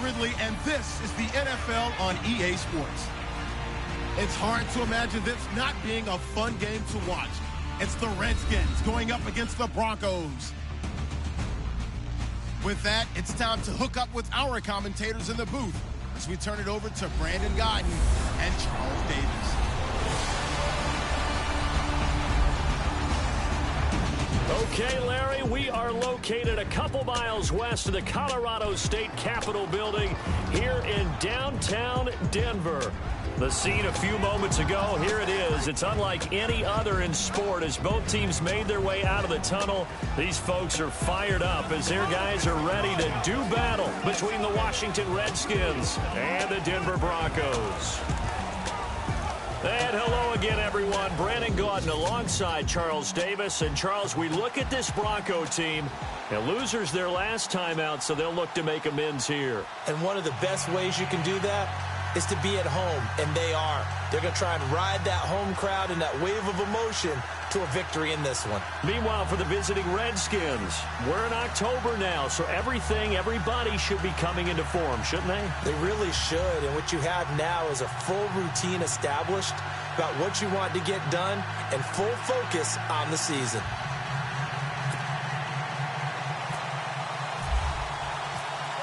Ridley, and this is the NFL on EA Sports. It's hard to imagine this not being a fun game to watch. It's the Redskins going up against the Broncos. With that, it's time to hook up with our commentators in the booth as we turn it over to Brandon Godden and Charles Davis. Okay, Larry, we are located a couple miles west of the Colorado State Capitol building here in downtown Denver. The scene a few moments ago, here it is. It's unlike any other in sport as both teams made their way out of the tunnel. These folks are fired up as their guys are ready to do battle between the Washington Redskins and the Denver Broncos. And hello again, everyone. Brandon Gaudin alongside Charles Davis. And, Charles, we look at this Bronco team. And losers their last time out, so they'll look to make amends here. And one of the best ways you can do that is to be at home, and they are. They're going to try and ride that home crowd and that wave of emotion to a victory in this one. Meanwhile, for the visiting Redskins, we're in October now, so everybody should be coming into form, shouldn't they? They really should, and what you have now is a full routine established about what you want to get done and full focus on the season.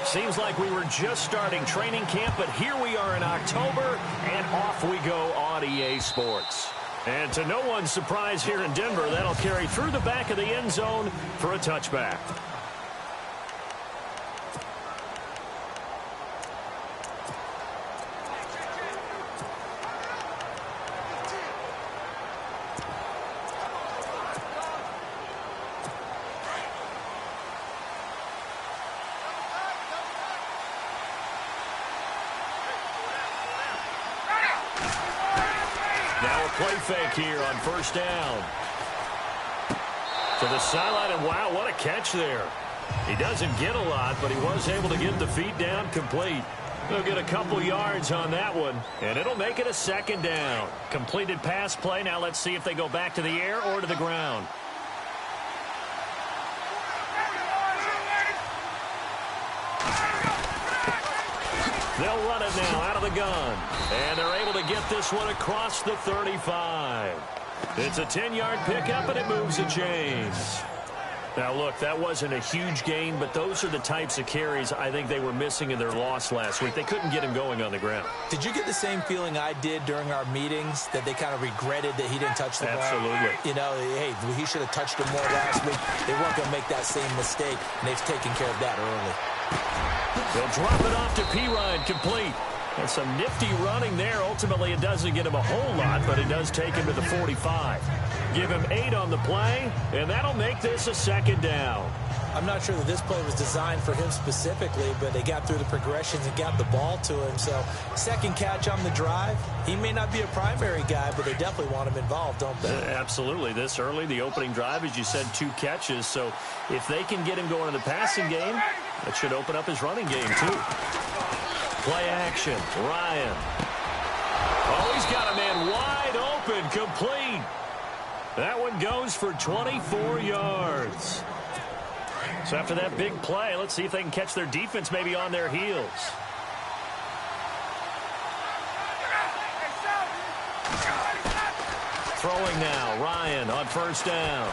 Seems like we were just starting training camp, but here we are in October, and off we go on EA Sports. And to no one's surprise here in Denver, that'll carry through the back of the end zone for a touchback. Play fake here on first down. To the sideline, and wow, what a catch there. He doesn't get a lot, but he was able to get the feet down complete. They'll get a couple yards on that one, and it'll make it a second down. Completed pass play. Now let's see if they go back to the air or to the ground. They'll run it now out of the gun. And they're able to get this one across the 35. It's a 10-yard pickup, and it moves the chains. Now, look, that wasn't a huge gain, but those are the types of carries I think they were missing in their loss last week. They couldn't get him going on the ground. Did you get the same feeling I did during our meetings, that they kind of regretted that he didn't touch the ball? Absolutely. You know, hey, he should have touched him more last week. They weren't going to make that same mistake, and they've taken care of that early. They'll drop it off to Pirine, complete. And some nifty running there. Ultimately, it doesn't get him a whole lot, but it does take him to the 45. Give him 8 on the play, and that'll make this a second down. I'm not sure that this play was designed for him specifically, but they got through the progressions and got the ball to him. So, second catch on the drive. He may not be a primary guy, but they definitely want him involved, don't they? Absolutely. This early, the opening drive, as you said, 2 catches. So, if they can get him going in the passing game, that should open up his running game, too. Play action. Ryan. Oh, he's got a man wide open. Complete. That one goes for 24 yards. So after that big play, let's see if they can catch their defense maybe on their heels. Throwing now. Ryan on first down.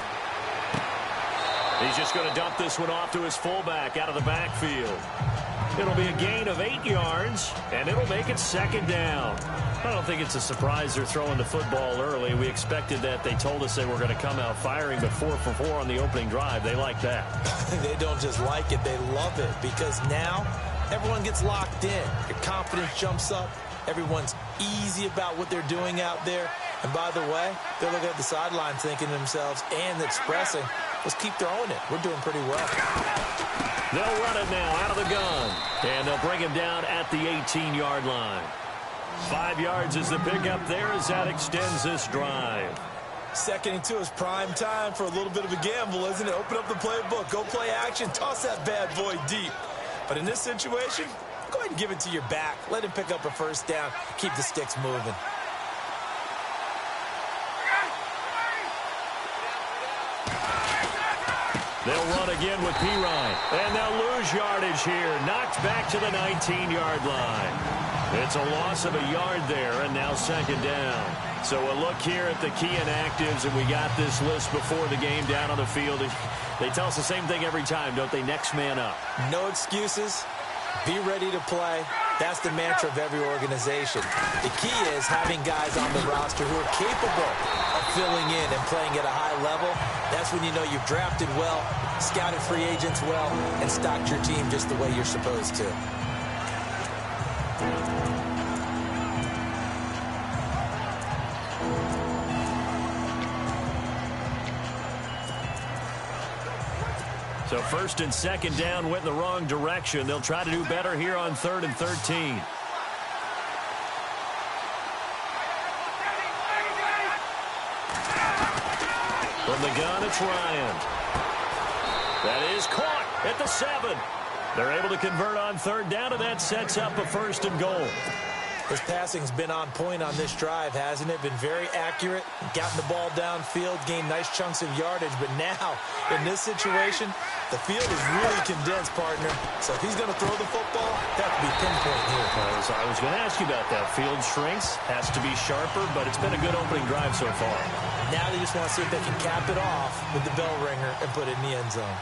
He's just going to dump this one off to his fullback out of the backfield. It'll be a gain of 8 yards, and it'll make it second down. I don't think it's a surprise they're throwing the football early. We expected that. They told us they were going to come out firing, but 4 for 4 on the opening drive. They like that. They don't just like it, they love it, because now everyone gets locked in. Your confidence jumps up. Everyone's easy about what they're doing out there. And by the way, they're looking at the sideline thinking to themselves and expressing, let's keep throwing it. We're doing pretty well. They'll run it now out of the gun. And they'll bring him down at the 18-yard line. 5 yards is the pickup there as that extends this drive. 2nd and 2 is prime time for a little bit of a gamble, isn't it? Open up the playbook, go play action, toss that bad boy deep. But in this situation, go ahead and give it to your back. Let him pick up a first down. Keep the sticks moving. They'll run again with Pirine. And they'll lose yardage here. Knocked back to the 19-yard line. It's a loss of a yard there, and now second down. So a look here at the key inactives, and we got this list before the game down on the field. They tell us the same thing every time, don't they? Next man up. No excuses. Be ready to play. That's the mantra of every organization. The key is having guys on the roster who are capable of filling in and playing at a high level. That's when you know you've drafted well, scouted free agents well, and stocked your team just the way you're supposed to. So first and second down went in the wrong direction. They'll try to do better here on 3rd and 13. From the gun, it's Ryan. That is caught at the 7. They're able to convert on 3rd down, and that sets up a 1st and goal. His passing's been on point on this drive, hasn't it? Been very accurate, gotten the ball downfield, gained nice chunks of yardage. But now, in this situation, the field is really condensed, partner. So if he's going to throw the football, that would be pinpoint here. I was going to ask you about that. Field shrinks, has to be sharper, but it's been a good opening drive so far. Now they just want to see if they can cap it off with the bell ringer and put it in the end zone.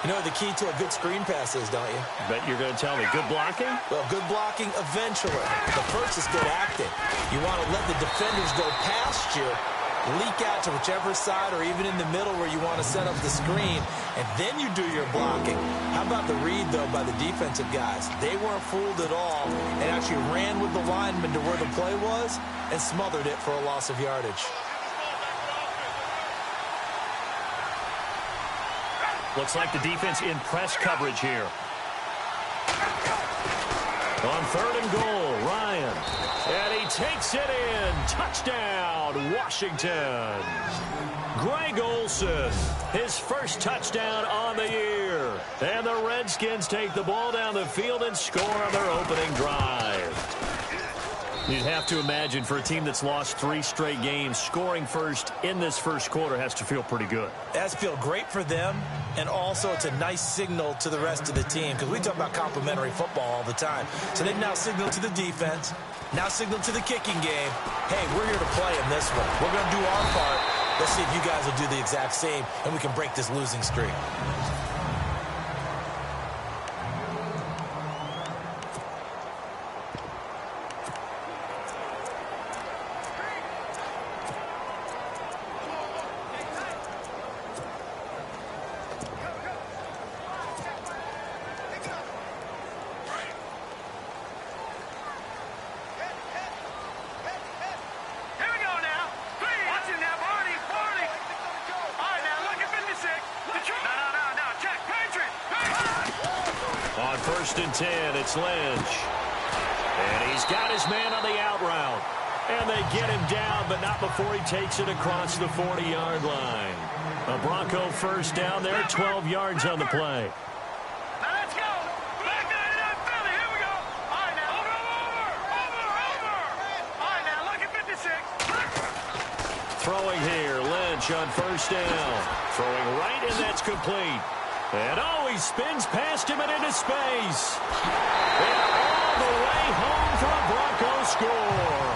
You know the key to a good screen pass is, don't you? Bet you're going to tell me. Good blocking? Well, good blocking eventually. The first is good acting. You want to let the defenders go past you, leak out to whichever side or even in the middle where you want to set up the screen, and then you do your blocking. How about the read, though, by the defensive guys? They weren't fooled at all and actually ran with the lineman to where the play was and smothered it for a loss of yardage. Looks like the defense in press coverage here. On 3rd and goal, Ryan. And he takes it in. Touchdown, Washington. Greg Olsen, his first touchdown on the year. And the Redskins take the ball down the field and score on their opening drive. You'd have to imagine for a team that's lost 3 straight games, scoring first in this first quarter has to feel pretty good. It has to feel great for them, and also it's a nice signal to the rest of the team because we talk about complimentary football all the time. So they've now signaled to the defense, now signaled to the kicking game, hey, we're here to play in this one. We're going to do our part. Let's see if you guys will do the exact same, and we can break this losing streak. On 1st and 10, it's Lynch. And he's got his man on the out route. And they get him down, but not before he takes it across the 40-yard line. A Bronco first down there, 12 yards on the play. Now let's go. Back down to that Philly. Here we go. All right, now. Over. All right, now, look at 56. Throwing here, Lynch on first down. Throwing right, and that's complete. And he spins past him and into space. And all the way home for a Bronco score.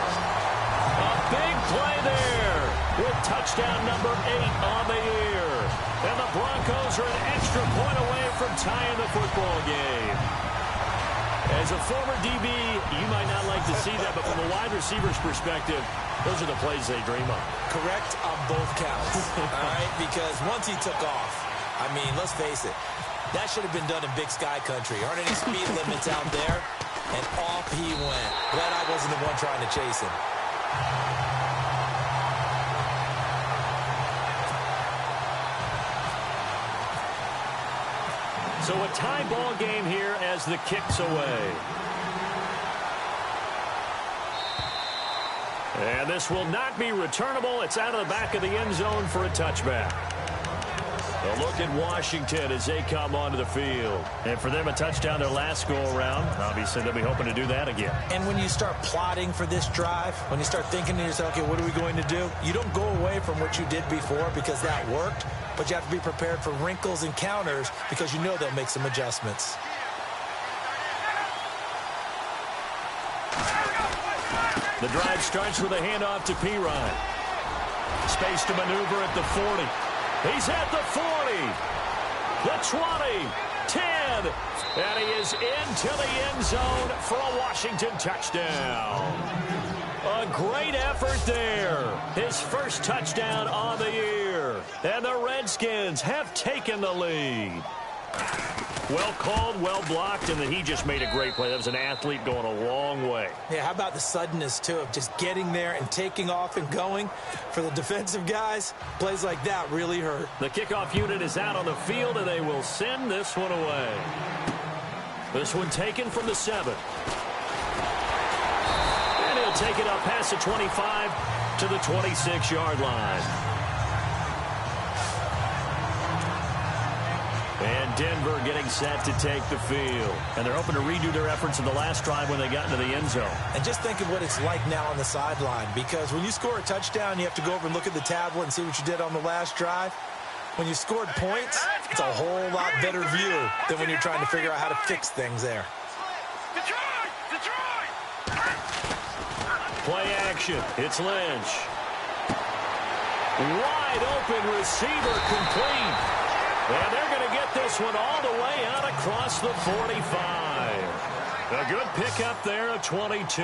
A big play there with touchdown number 8 on the year. And the Broncos are an extra point away from tying the football game. As a former DB, you might not like to see that, but from a wide receiver's perspective, those are the plays they dream of. Correct on both counts, all right? Because once he took off, I mean, let's face it, that should have been done in Big Sky Country. Aren't any speed limits out there? And off he went. Glad I wasn't the one trying to chase him. So a tie ball game here as the kick's away. And this will not be returnable. It's out of the back of the end zone for a touchback. A look at Washington as they come onto the field. And for them, a touchdown their last go-around. Obviously, they'll be hoping to do that again. And when you start plotting for this drive, when you start thinking to yourself, okay, what are we going to do? You don't go away from what you did before because that worked, but you have to be prepared for wrinkles and counters because you know they'll make some adjustments. The drive starts with a handoff to Pirine. Space to maneuver at the 40. He's at the 40, the 20, 10, and he is into the end zone for a Washington touchdown. A great effort there. His first touchdown on the year. And the Redskins have taken the lead. Well called, well blocked, and then he just made a great play. That was an athlete going a long way. Yeah, how about the suddenness, too, of just getting there and taking off and going? For the defensive guys, plays like that really hurt. The kickoff unit is out on the field, and they will send this one away. This one taken from the 7. And he'll take it up past the 25 to the 26-yard line. And Denver getting set to take the field. And they're hoping to redo their efforts in the last drive when they got into the end zone. And just think of what it's like now on the sideline. Because when you score a touchdown, you have to go over and look at the tablet and see what you did on the last drive. When you scored points, it's a whole lot better view than when you're trying to figure out how to fix things there. Play action. It's Lynch. Wide open receiver complete. And they're going to get this one all the way out across the 45. A good pickup there of 22.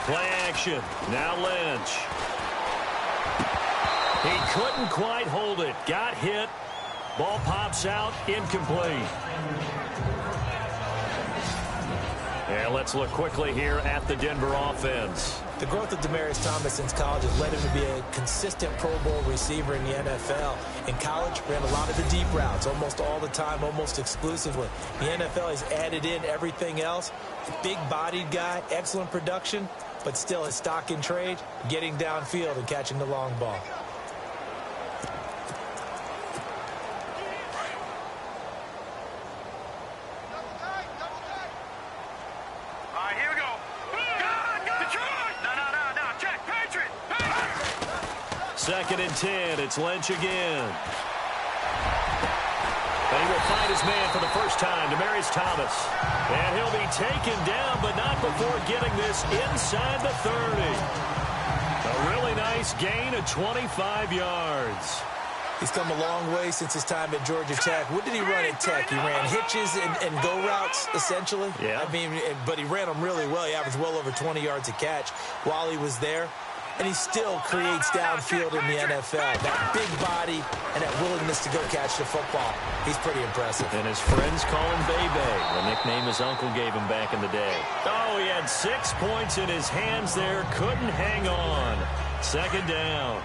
Play action. Now Lynch. He couldn't quite hold it. Got hit. Ball pops out. Incomplete. And let's look quickly here at the Denver offense. The growth of Demaryius Thomas since college has led him to be a consistent Pro Bowl receiver in the NFL. In college, ran a lot of the deep routes, almost all the time, almost exclusively. The NFL has added in everything else. Big-bodied guy, excellent production, but still his stock in trade, getting downfield and catching the long ball. Second and 10. It's Lynch again. And he will find his man for the first time, Demaryius Thomas. And he'll be taken down, but not before getting this inside the 30. A really nice gain of 25 yards. He's come a long way since his time at Georgia Tech. What did he run at Tech? He ran hitches and go routes, essentially. Yeah. I mean, but he ran them really well. He averaged well over 20 yards a catch while he was there. And he still creates downfield in the NFL. That big body and that willingness to go catch the football. He's pretty impressive. And his friends call him Bebe, the nickname his uncle gave him back in the day. Oh, he had 6 points in his hands there. Couldn't hang on. Second down.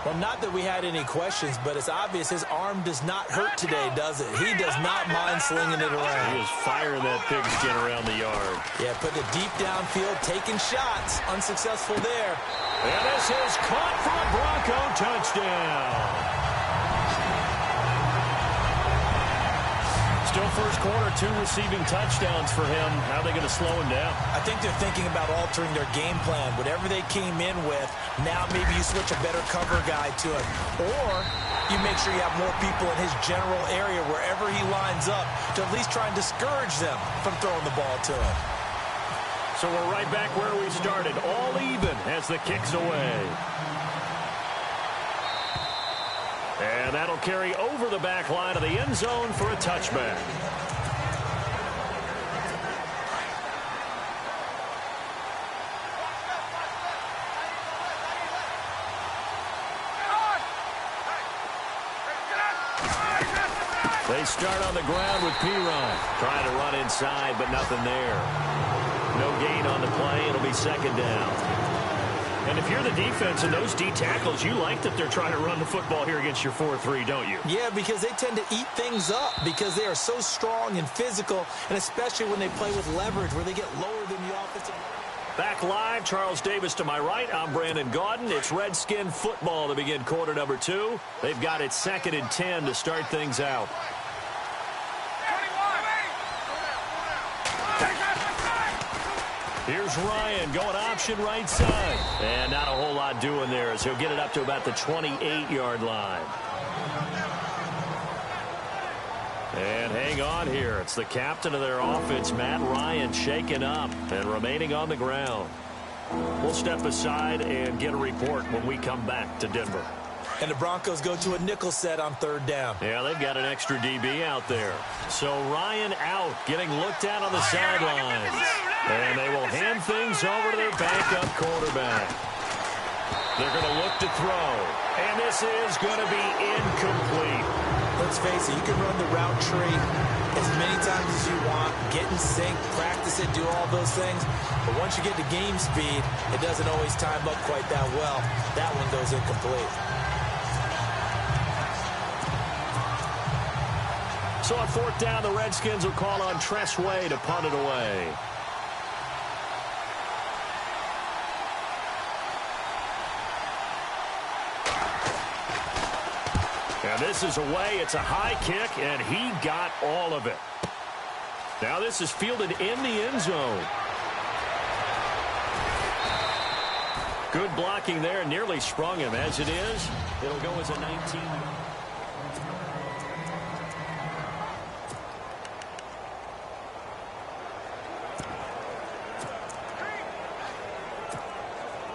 Well, not that we had any questions, but it's obvious his arm does not hurt today, does it? He does not mind slinging it around. He was firing that pigskin around the yard. Yeah, putting it deep downfield, taking shots. Unsuccessful there. And this is caught for a Bronco touchdown. Still first quarter, 2 receiving touchdowns for him. How are they going to slow him down? I think they're thinking about altering their game plan. Whatever they came in with, now maybe you switch a better cover guy to him. Or you make sure you have more people in his general area wherever he lines up to at least try and discourage them from throwing the ball to him. So we're right back where we started. All even as the kick's away. And that'll carry over the back line of the end zone for a touchback. They start on the ground with Pirine. Trying to run inside, but nothing there. No gain on the play. It'll be second down. And if you're the defense and those D tackles, you like that they're trying to run the football here against your 4-3, don't you? Yeah, because they tend to eat things up because they are so strong and physical, and especially when they play with leverage where they get lower than the offensive line. Back live, Charles Davis to my right. I'm Brandon Gaudin. It's Redskin football to begin quarter number 2. They've got it 2nd and 10 to start things out. Here's Ryan going option right side. And not a whole lot doing there as he'll get it up to about the 28-yard line. And hang on here. It's the captain of their offense, Matt Ryan, shaken up and remaining on the ground. We'll step aside and get a report when we come back to Denver. And the Broncos go to a nickel set on 3rd down. Yeah, they've got an extra DB out there. So Ryan out, getting looked at on the sidelines. And they will hand things over to their backup quarterback. They're going to look to throw. And this is going to be incomplete. Let's face it, you can run the route tree as many times as you want, get in sync, practice it, do all those things. But once you get to game speed, it doesn't always time up quite that well. That one goes incomplete. So on 4th down, the Redskins will call on Tress Way to punt it away. And this is away. It's a high kick, and he got all of it. Now this is fielded in the end zone. Good blocking there. Nearly sprung him. As it is, it'll go as a 19.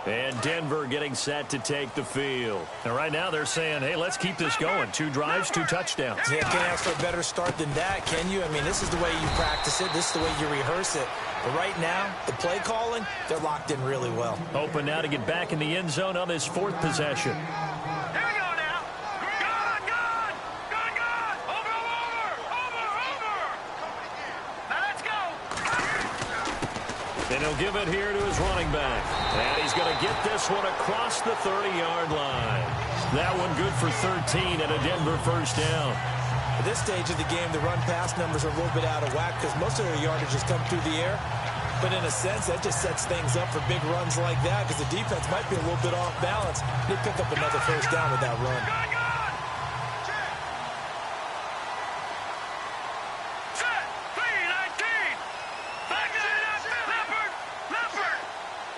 And Denver getting set to take the field. And right now they're saying, hey, let's keep this going. 2 drives, 2 touchdowns. Yeah, can't ask for a better start than that, can you? I mean, this is the way you practice it. This is the way you rehearse it. But right now, the play calling, they're locked in really well. Hoping now to get back in the end zone on this 4th possession. Here we go now. Good. Over. Now let's go. And he'll give it here to his running back. And he's going to get this one across the 30-yard line. That one good for 13 and a Denver first down. At this stage of the game, the run-pass numbers are a little bit out of whack because most of their yardage has come through the air. But in a sense, that just sets things up for big runs like that because the defense might be a little bit off balance. They pick up another first down with that run. Set. 3-19. Back to Leopard.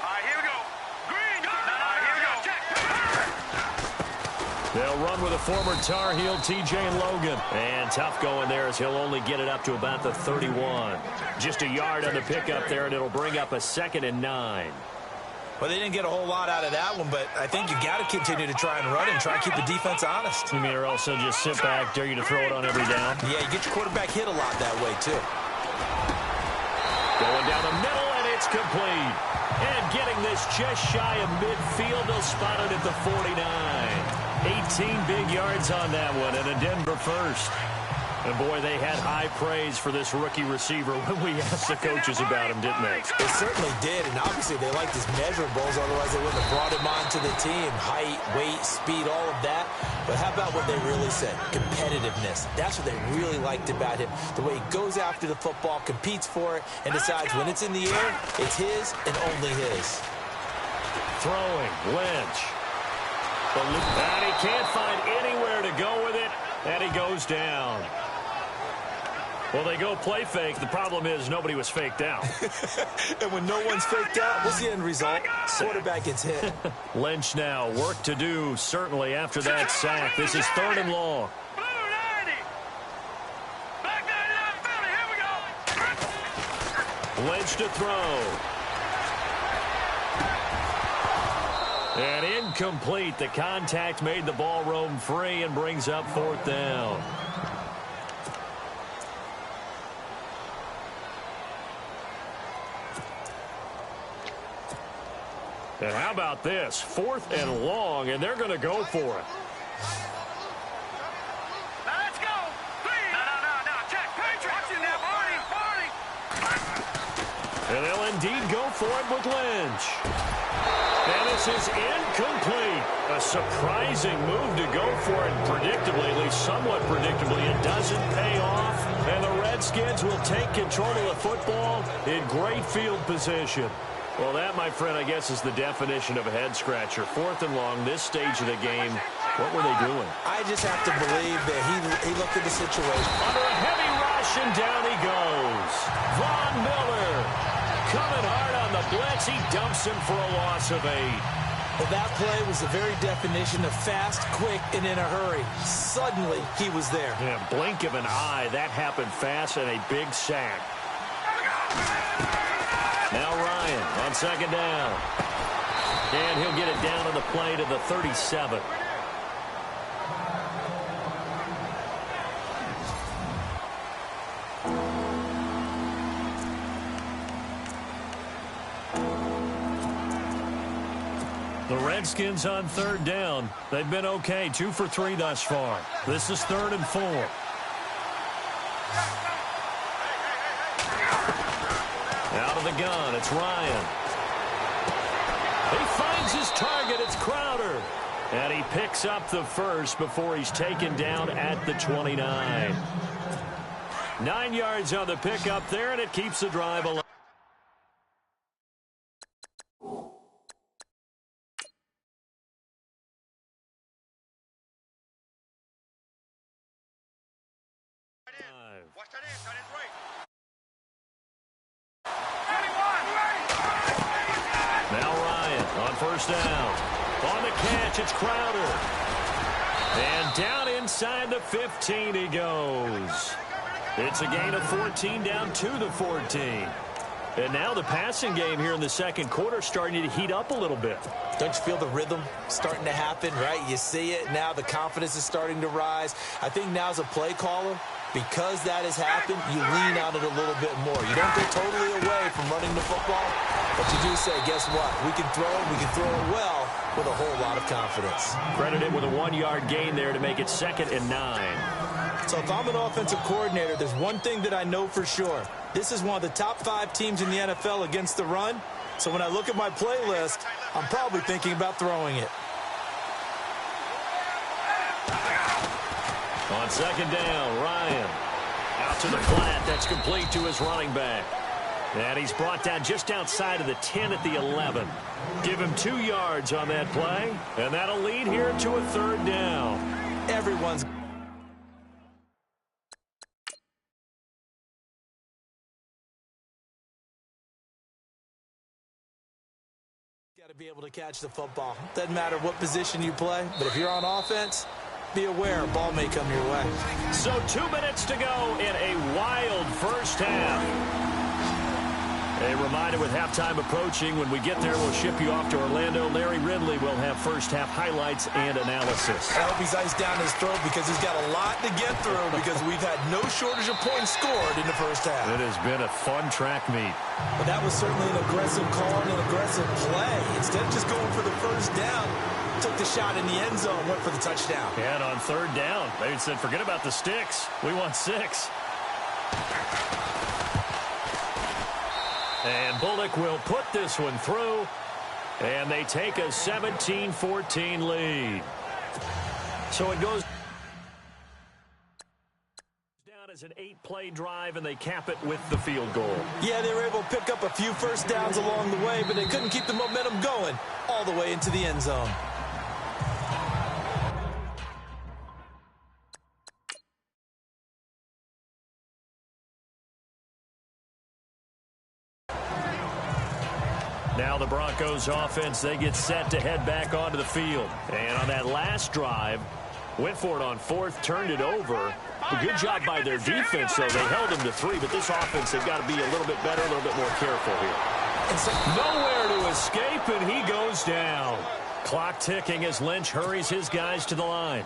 All right, here we go. Green. All right, here we go. Check. They'll run with a former Tar Heel, TJ Logan. And tough going there as he'll only get it up to about the 31. Just a yard on the pickup there, and it'll bring up a 2nd and 9. Well, they didn't get a whole lot out of that one, but I think you got to continue to try and run and try and keep the defense honest. You mean or also just sit back, dare you to throw it on every down? Yeah, you get your quarterback hit a lot that way, too. Going down the middle, and it's complete. And getting this just shy of midfield, they'll spot it at the 49. 18 big yards on that one, and a Denver first. And, boy, they had high praise for this rookie receiver when we asked the coaches about him, didn't they? They certainly did, and obviously they liked his measurables, otherwise they wouldn't have brought him onto the team. Height, weight, speed, all of that. But how about what they really said? Competitiveness. That's what they really liked about him. The way he goes after the football, competes for it, and decides when it's in the air, it's his and only his. Throwing, Lynch. And he can't find anywhere to go with it, and he goes down. Well, they go play fake. The problem is nobody was faked out. And when no one's faked out, what's the end result? Quarterback gets hit. Lynch now, work to do, certainly, after that sack. This is 3rd and long. Blue 90. Back there, Philly. Here we go. Lynch to throw. And incomplete. The contact made the ball roam free and brings up 4th down. And how about this? 4th and long, and they're going to go for it. Now let's go. Please. No. Check. Patriots in there. Party. And they'll indeed go for it with Lynch. And this is incomplete. A surprising move to go for it predictably, at least somewhat predictably. It doesn't pay off, and the Redskins will take control of the football in great field position. Well, that, my friend, I guess is the definition of a head-scratcher. 4th and long, this stage of the game, what were they doing? I just have to believe that he looked at the situation. Under a heavy rush, and down he goes. Von Miller coming hard on the blitz. He dumps him for a loss of 8. But that play was the very definition of fast, quick, and in a hurry. Suddenly, he was there. Yeah, blink of an eye. That happened fast, and a big sack. Now Ryan on 2nd down. And he'll get it down on the play to the 37. The Redskins on 3rd down. They've been okay, 2 for 3 thus far. This is 3rd and 4. Out of the gun, it's Ryan. He finds his target, it's Crowder. And he picks up the first before he's taken down at the 29. 9 yards on the pickup there, and it keeps the drive alive. Now Ryan on 1st down. On the catch, it's Crowder. And down inside the 15 he goes. It's a gain of 14 down to the 14. And now the passing game here in the 2nd quarter starting to heat up a little bit. Don't you feel the rhythm starting to happen, right? You see it now. The confidence is starting to rise. I think now as a play caller, because that has happened, you lean on it a little bit more. You don't go totally away from running the football, but you do say, guess what? We can throw it. We can throw it well with a whole lot of confidence. Credited with a 1-yard gain there to make it 2nd and 9. So if I'm an offensive coordinator, there's one thing that I know for sure. This is one of the top 5 teams in the NFL against the run. So when I look at my playlist, I'm probably thinking about throwing it. On 2nd down, Ryan out to the flat. That's complete to his running back. And he's brought down just outside of the 10 at the 11. Give him 2 yards on that play, and that'll lead here to a 3rd down. Everyone's got to be able to catch the football. Doesn't matter what position you play, but if you're on offense, be aware a ball may come your way. So 2 minutes to go in a wild first half. A reminder with halftime approaching, when we get there, we'll ship you off to Orlando. Larry Ridley will have first half highlights and analysis. I hope he's iced down his throat because he's got a lot to get through because we've had no shortage of points scored in the first half. It has been a fun track meet. But that was certainly an aggressive call and an aggressive play. Instead of just going for the first down, took the shot in the end zone, went for the touchdown. And on 3rd down, they said, forget about the sticks. We want 6. And Bullock will put this one through, and they take a 17-14 lead. So it goes down as an 8-play drive, and they cap it with the field goal. Yeah, they were able to pick up a few first downs along the way, but they couldn't keep the momentum going all the way into the end zone. Now the Broncos offense, they get set to head back onto the field. And on that last drive, went for it on 4th, turned it over. A good job by their defense, though. They held them to 3, but this offense, they've got to be a little bit better, a little bit more careful here. Nowhere to escape, and he goes down. Clock ticking as Lynch hurries his guys to the line.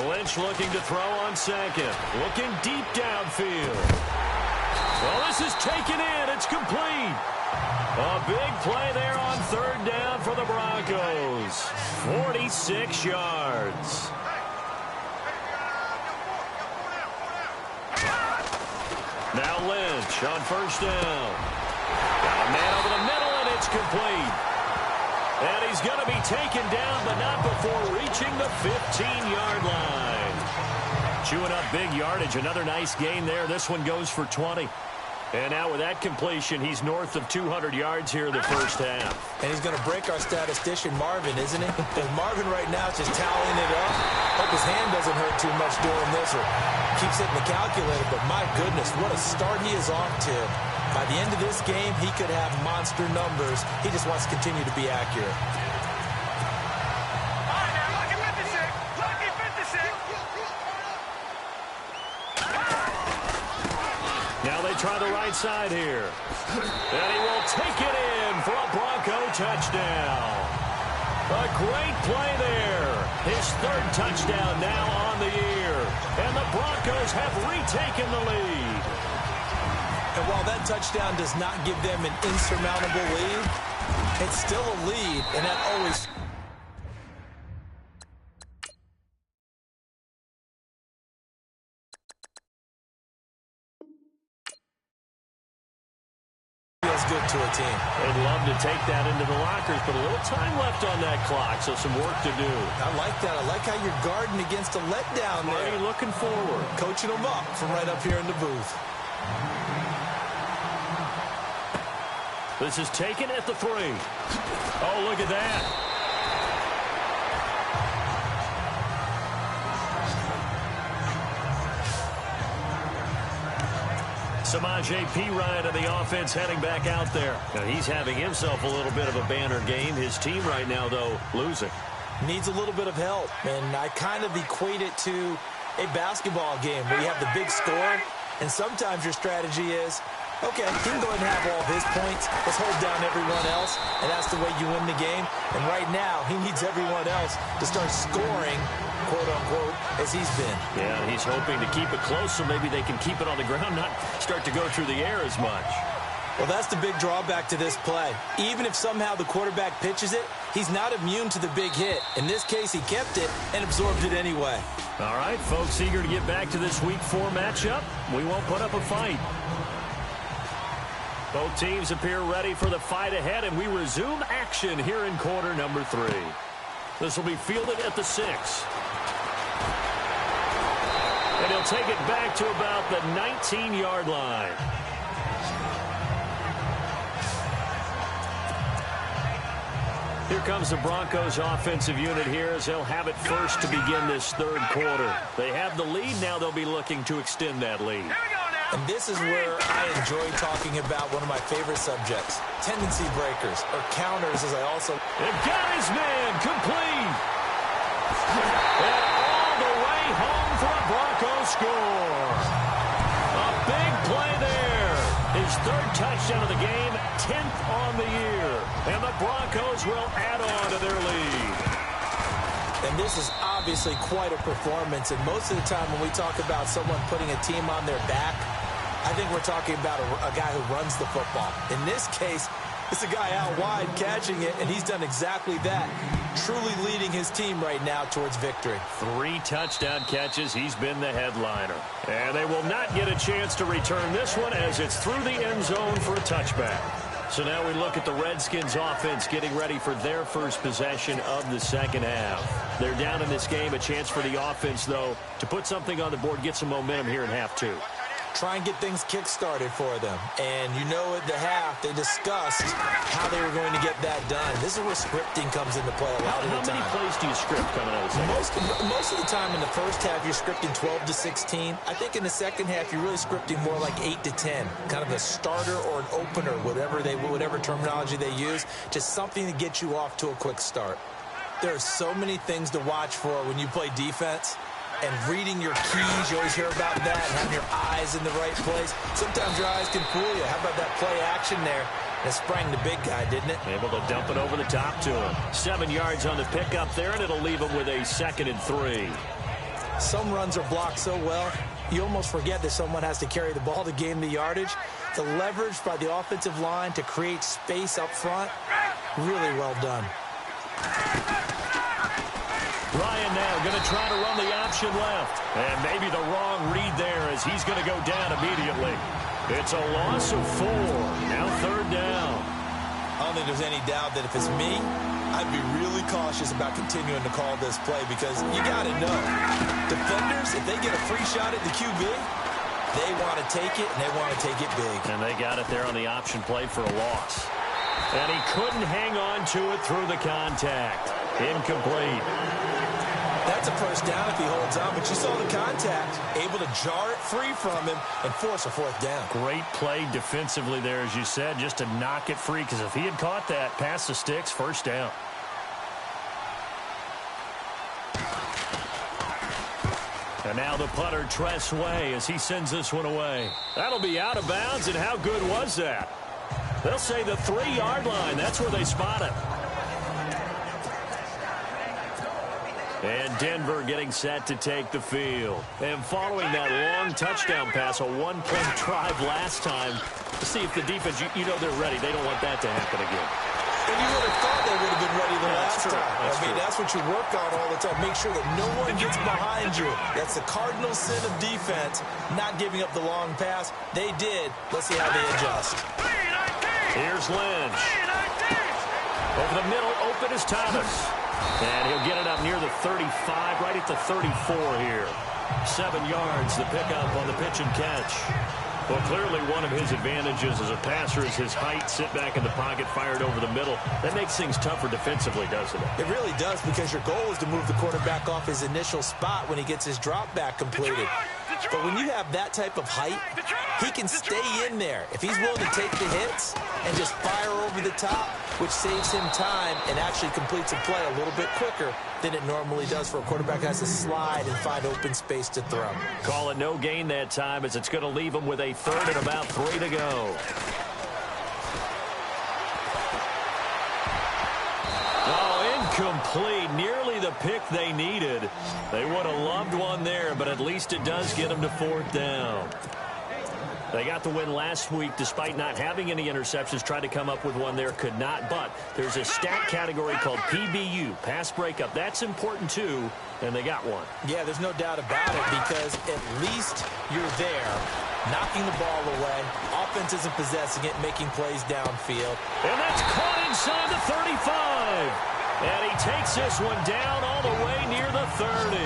Lynch looking to throw on 2nd. Looking deep downfield. Well, this is taken in. It's complete. A big play there on 3rd down for the Broncos. 46 yards. Now Lynch on 1st down. Got a man over the middle, and it's complete. And he's going to be taken down, but not before reaching the 15-yard line. Chewing up big yardage. Another nice gain there. This one goes for 20. And now with that completion, he's north of 200 yards here in the first half. And he's going to break our statistician, Marvin, isn't he? Because Marvin right now is just tallying it up. Hope his hand doesn't hurt too much doing this or keeps hitting the calculator. But my goodness, what a start he is off to. By the end of this game, he could have monster numbers. He just wants to continue to be accurate. Now they try the right side here. And he will take it in for a Bronco touchdown. A great play there. His third touchdown now on the year. And the Broncos have retaken the lead. And while that touchdown does not give them an insurmountable lead, it's still a lead, and that always feels good to a team. They'd love to take that into the lockers, but a little time left on that clock, so some work to do. I like that. I like how you're guarding against a letdown there. Marty looking forward. Coaching them up from right up here in the booth. This is taken at the 3. Oh, look at that. Samaje Perine of the offense heading back out there. Now he's having himself a little bit of a banner game. His team right now, though, losing. Needs a little bit of help, and I kind of equate it to a basketball game where you have the big score, and sometimes your strategy is, okay, he can go ahead and have all of his points. Let's hold down everyone else, and that's the way you win the game. And right now, he needs everyone else to start scoring, quote-unquote, as he's been. Yeah, he's hoping to keep it close so maybe they can keep it on the ground, not start to go through the air as much. Well, that's the big drawback to this play. Even if somehow the quarterback pitches it, he's not immune to the big hit. In this case, he kept it and absorbed it anyway. All right, folks, eager to get back to this Week 4 matchup. We won't put up a fight. Both teams appear ready for the fight ahead, and we resume action here in quarter number 3. This will be fielded at the 6. And he'll take it back to about the 19-yard line. Here comes the Broncos offensive unit here as they'll have it first to begin this third quarter. They have the lead. Now they'll be looking to extend that lead. And this is where I enjoy talking about one of my favorite subjects, tendency breakers, or counters, as I also... They've got his man complete. And all the way home for a Broncos score. A big play there. His third touchdown of the game, 10th on the year. And the Broncos will add on to their lead. And this is obviously quite a performance. And most of the time when we talk about someone putting a team on their back, I think we're talking about a guy who runs the football. In this case, it's a guy out wide catching it, and he's done exactly that, truly leading his team right now towards victory. 3 touchdown catches. He's been the headliner. And they will not get a chance to return this one as it's through the end zone for a touchback. So now we look at the Redskins offense getting ready for their first possession of the second half. They're down in this game. A chance for the offense, though, to put something on the board, get some momentum here in half 2. Try and get things kick-started for them. And you know at the half, they discussed how they were going to get that done. This is where scripting comes into play a lot of the time. How many plays do you script coming out of the second? Most of the time in the first half, you're scripting 12 to 16. I think in the second half, you're really scripting more like 8 to 10. Kind of a starter or an opener, whatever terminology they use. Just something to get you off to a quick start. There are so many things to watch for when you play defense. And reading your keys, you always hear about that, and having your eyes in the right place. Sometimes your eyes can fool you. How about that play action there? It sprang the big guy, didn't it? Able to dump it over the top to him. 7 yards on the pickup there, and it'll leave him with a 2nd and 3. Some runs are blocked so well, you almost forget that someone has to carry the ball to gain the yardage. The leverage by the offensive line to create space up front, really well done. Ryan now going to try to run the option left. And maybe the wrong read there as he's going to go down immediately. It's a loss of 4. Now 3rd down. I don't think there's any doubt that if it's me, I'd be really cautious about continuing to call this play because you got to know, defenders, if they get a free shot at the QB, they want to take it, and they want to take it big. And they got it there on the option play for a loss. And he couldn't hang on to it through the contact. Incomplete. That's a first down if he holds on, but you saw the contact, able to jar it free from him and force a fourth down. Great play defensively there, as you said, just to knock it free, because if he had caught that, past the sticks, first down. And now the punter, Tress Way, as he sends this one away. That'll be out of bounds, and how good was that? They'll say the 3-yard line. That's where they spot it. And Denver getting set to take the field. And following that long touchdown pass, a one-play drive last time, to see if the defense, you know they're ready. They don't want that to happen again. And you would have thought they would have been ready the last time. That's what you work on all the time. Make sure that no one gets behind you. That's the cardinal sin of defense, not giving up the long pass. They did. Let's see how they adjust. Here's Lynch. Over the middle, open is Thomas. And he'll get it up near the 35, right at the 34 here. 7 yards, the pickup on the pitch and catch. Well, clearly one of his advantages as a passer is his height, sit back in the pocket, fired over the middle. That makes things tougher defensively, doesn't it? It really does, because your goal is to move the quarterback off his initial spot when he gets his drop back completed. But when you have that type of height, he can stay in there. If he's willing to take the hits and just fire over the top, which saves him time and actually completes a play a little bit quicker than it normally does for a quarterback who has to slide and find open space to throw. Call it no gain that time, as it's going to leave him with a third and about 3 to go. Incomplete. Nearly the pick they needed. They would have loved one there, but at least it does get them to 4th down. They got the win last week despite not having any interceptions. Tried to come up with one there, could not. But there's a stat category called PBU, pass breakup. That's important too, and they got one. Yeah, there's no doubt about it, because at least you're there, knocking the ball away. Offense isn't possessing it, making plays downfield. And that's caught inside the 35. And he takes this one down all the way near the 30.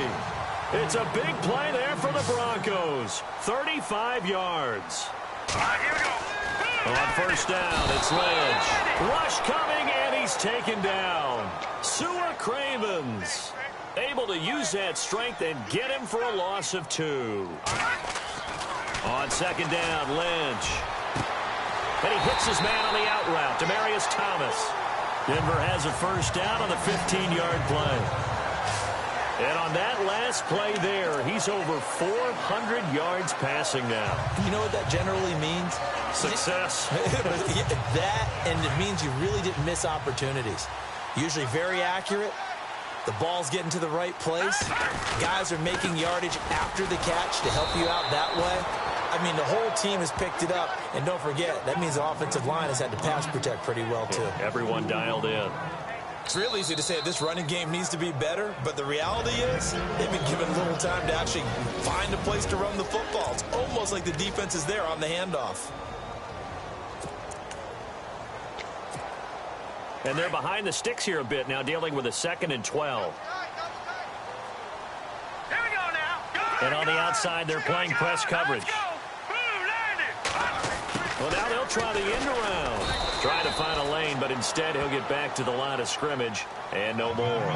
It's a big play there for the Broncos. 35 yards. Here we go. On first down, it's Lynch. Rush coming, and he's taken down. Sewer Cravens able to use that strength and get him for a loss of 2. On second down, Lynch. And he hits his man on the out route, Demaryius Thomas. Denver has a first down on the 15-yard play. And on that last play there, he's over 400 yards passing now. You know what that generally means? Success. That, and it means you really didn't miss opportunities. Usually very accurate. The ball's getting to the right place. Guys are making yardage after the catch to help you out that way. I mean, the whole team has picked it up. And don't forget, that means the offensive line has had to pass protect pretty well, too. Yeah, everyone dialed in. It's real easy to say this running game needs to be better, but the reality is they've been given little time to actually find a place to run the football. It's almost like the defense is there on the handoff. And they're behind the sticks here a bit now, dealing with a 2nd and 12. Here we go now. And on the outside, they're playing press coverage. Well, now they'll try the end around. Trying to find a lane, but instead he'll get back to the line of scrimmage and no more.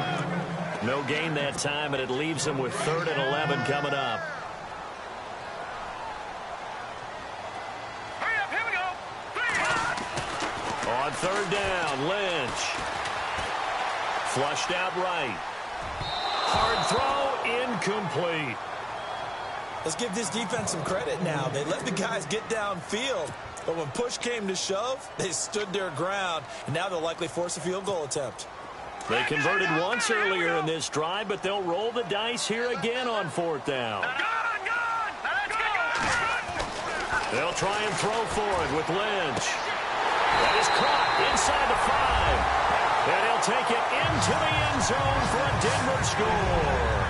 No gain that time, and it leaves him with 3rd and 11 coming up. Hurry up, here we go. On 3rd down, Lynch. Flushed out right. Hard throw, incomplete. Let's give this defense some credit now. They let the guys get downfield, but when push came to shove, they stood their ground, and now they'll likely force a field goal attempt. They converted once earlier in this drive, but they'll roll the dice here again on 4th down. They'll try and throw for it with Lynch. That is caught inside the 5. And he'll take it into the end zone for a Denver score.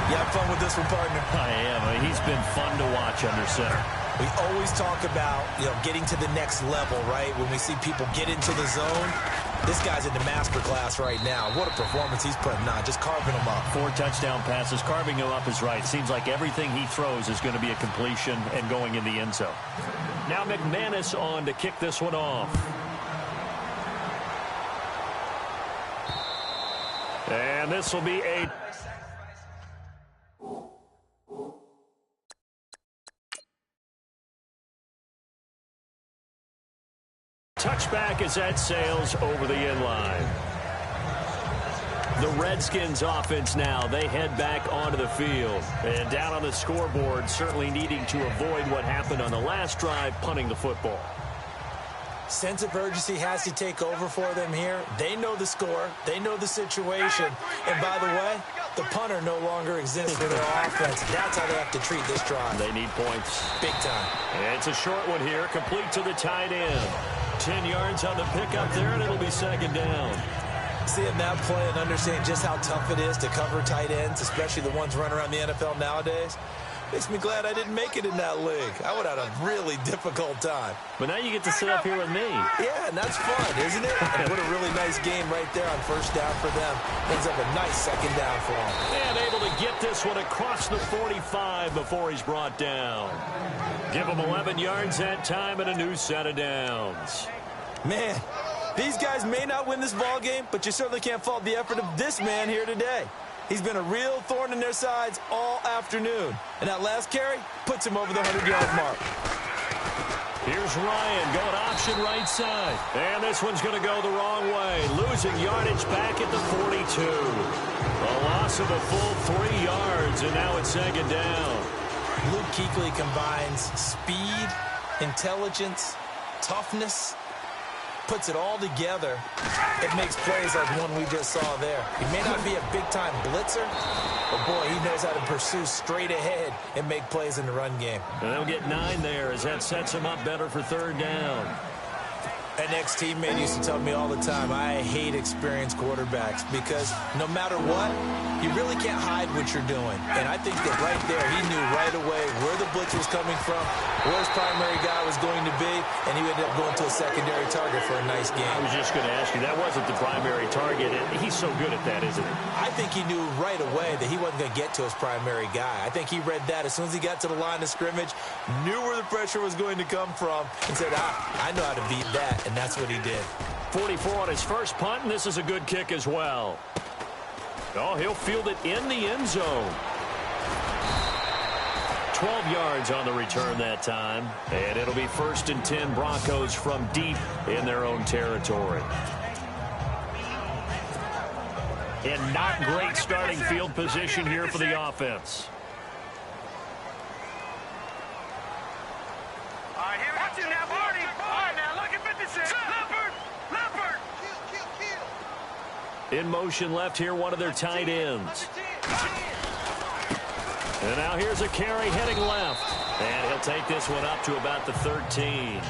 You have fun with this one, partner? I am. He's been fun to watch under center. We always talk about, getting to the next level, right? When we see people get into the zone, This guy's in the master class right now. What a performance he's putting on, just carving them up. 4 touchdown passes. Carving him up is right. Seems like everything he throws is going to be a completion and going in the end zone. Now McManus on to kick this one off. And this will be a touchback as that sails over the end line. The Redskins offense now, they head back onto the field. And down on the scoreboard, certainly needing to avoid what happened on the last drive, punting the football. Sense of urgency has to take over for them here. They know the score. They know the situation. And by the way, the punter no longer exists for their offense. That's how they have to treat this drive. They need points. Big time. And it's a short one here, complete to the tight end. 10 yards on the pickup there, and it'll be second down. Seeing that play and understanding just how tough it is to cover tight ends, especially the ones running around the NFL nowadays, makes me glad I didn't make it in that league. I would have had a really difficult time. But now you get to sit up here with me. Yeah, and that's fun, isn't it? And what a really nice game right there on first down for them. Brings up a nice second down for them. And able to get this one across the 45 before he's brought down. Give him 11 yards that time and a new set of downs. Man, these guys may not win this ball game, but you certainly can't fault the effort of this man here today. He's been a real thorn in their sides all afternoon. And that last carry puts him over the 100-yard mark. Here's Ryan going option right side. And this one's going to go the wrong way. Losing yardage back at the 42. A loss of a full 3 yards, and now it's second down. Luke Kuechly combines speed, intelligence, toughness, puts it all together. It makes plays like one we just saw there. He may not be a big-time blitzer, but boy, he knows how to pursue straight ahead and make plays in the run game. And they'll get 9 there as that sets him up better for third down. An ex-teammate used to tell me all the time, I hate experienced quarterbacks because no matter what, you really can't hide what you're doing. And I think that right there, he knew right away where the blitz was coming from, where his primary guy was going to be, and he ended up going to a secondary target for a nice game. I was just going to ask you, that wasn't the primary target. He's so good at that, isn't he? I think he knew right away that he wasn't going to get to his primary guy. I think he read that as soon as he got to the line of scrimmage, knew where the pressure was going to come from, and said, I know how to beat that. And that's what he did. 44 on his first punt, and this is a good kick as well. Oh, he'll field it in the end zone. 12 yards on the return that time. And it'll be 1st and 10 Broncos from deep in their own territory. And not great starting field position here for the offense. All right, here, watch it now, Barney. All right, now, look at 56. Leopard! Leopard! In motion left here, one of their tight ends. And now here's a carry heading left. And he'll take this one up to about the 13.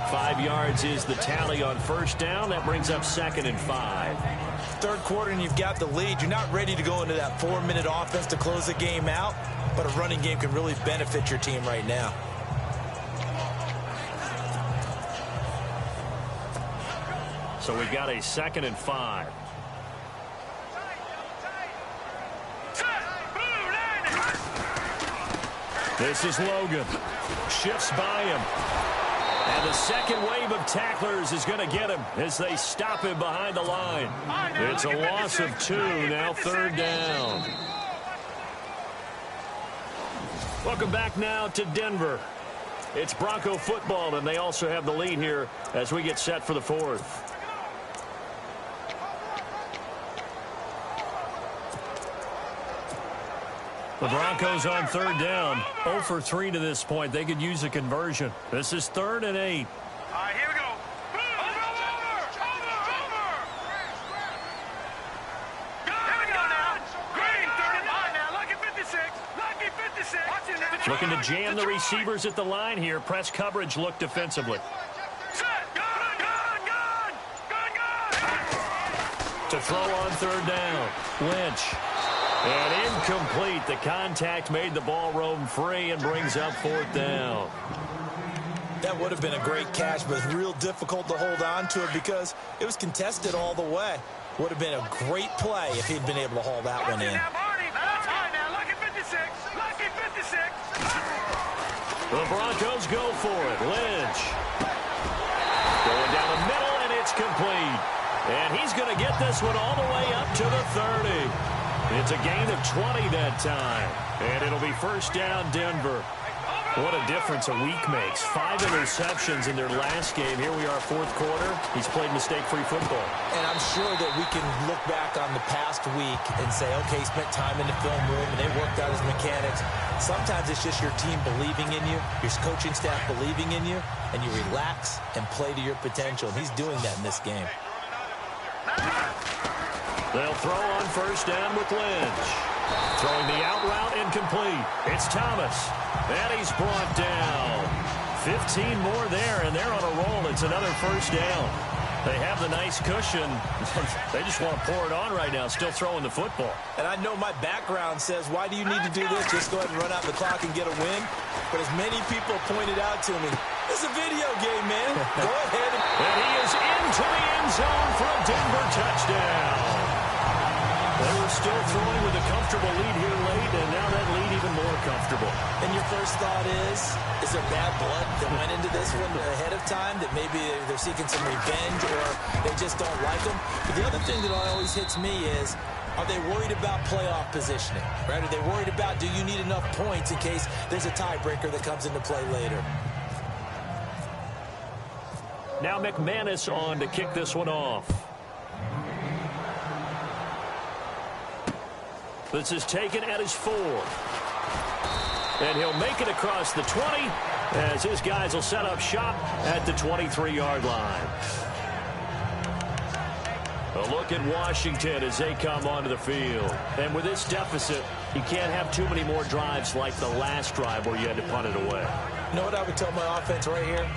5 yards is the tally on first down. That brings up 2nd and 5. Third quarter and you've got the lead. You're not ready to go into that 4-minute offense to close the game out, but a running game can really benefit your team right now. So we've got a 2nd and 5. This is Logan. Shifts by him. And the second wave of tacklers is going to get him as they stop him behind the line. It's a loss of 2, now 3rd down. Welcome back now to Denver. It's Bronco football, and they also have the lead here as we get set for the 4th. The Broncos on 3rd down, 0 for 3 to this point. They could use a conversion. This is 3rd and 8. All right, here we go. Looking to jam the receivers at the line here. Press coverage look defensively. To throw on 3rd down. Lynch. And incomplete. The contact made the ball roam free and brings up 4th down. That would have been a great catch, but real difficult to hold on to it because it was contested all the way. Would have been a great play if he'd been able to haul that one in. The Broncos go for it. Lynch going down the middle, and it's complete. And he's going to get this one all the way up to the 30. It's a gain of 20 that time. And it'll be first down, Denver. What a difference a week makes. 5 interceptions in their last game. Here we are, fourth quarter. He's played mistake-free football. And I'm sure that we can look back on the past week and say, okay, he spent time in the film room and they worked out his mechanics. Sometimes it's just your team believing in you, your coaching staff believing in you, and you relax and play to your potential. And he's doing that in this game. They'll throw on first down with Lynch. Throwing the out route incomplete. It's Thomas. And he's brought down. 15 more there, and they're on a roll. It's another first down. They have the nice cushion. They just want to pour it on right now, still throwing the football. And I know my background says, why do you need to do this? Just go ahead and run out the clock and get a win. But as many people pointed out to me, it's a video game, man. Go ahead. And he is into the end zone for a Denver touchdown. They were still throwing with a comfortable lead here late, and now that lead even more comfortable. And your first thought is there bad blood that went into this one ahead of time, that maybe they're seeking some revenge or they just don't like them? But the other thing that always hits me is, are they worried about playoff positioning? Right? Are they worried about, do you need enough points in case there's a tiebreaker that comes into play later? Now McManus on to kick this one off. This is taken at his 4. And he'll make it across the 20 as his guys will set up shop at the 23-yard line. A look at Washington as they come onto the field. And with this deficit, you can't have too many more drives like the last drive where you had to punt it away. You know what I would tell my offense right here?